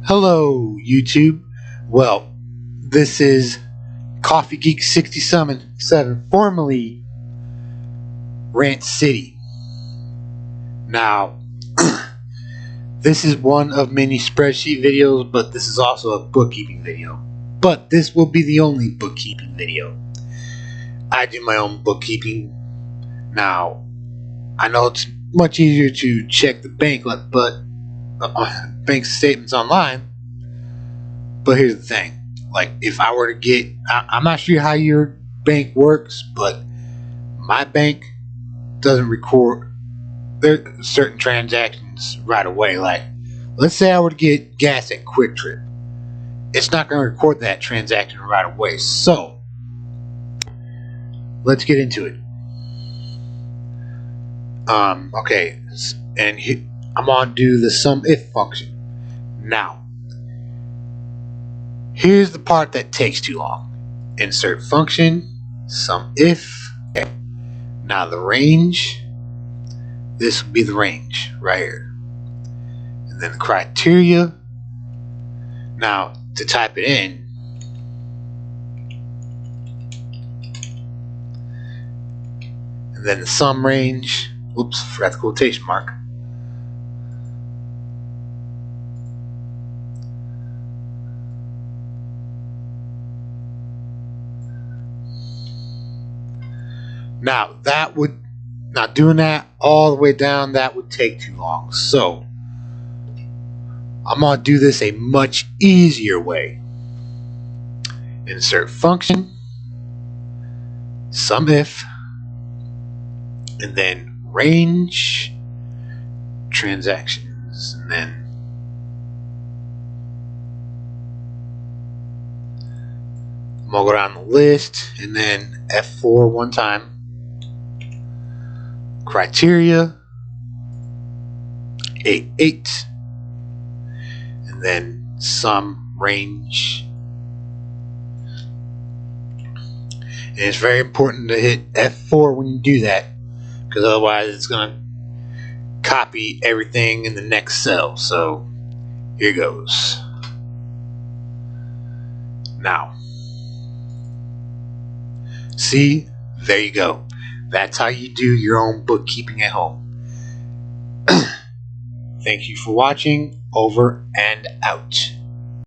Hello, YouTube. Well, this is Coffee Geek 67, formerly Rant City. Now, this is one of many spreadsheet videos, but this is also a bookkeeping video. But this will be the only bookkeeping video. I do my own bookkeeping. Now, I know it's much easier to check the bank statements online, but here's the thing. Like, if I were to get, I'm not sure how your bank works, but my bank doesn't record certain transactions right away. Like, let's say I were to get gas at Quick Trip, it's not going to record that transaction right away. So let's get into it. Okay, and I'm going to do the SUMIF function. Now, here's the part that takes too long. Insert function, SUMIF. Okay. Now the range, this will be the range right here. And then the criteria. Now, to type it in, and then the sum range. Whoops, forgot the quotation mark. Now doing that all the way down, that would take too long. So I'm gonna do this a much easier way. Insert function, SUMIF, and then range transactions, and then I'm gonna go down the list, and then F4 one time. Criteria 8, and then sum range. And it's very important to hit F4 when you do that, because otherwise it's going to copy everything in the next cell. So here goes. Now, see, there you go. That's how you do your own bookkeeping at home. Thank you for watching. Over and out.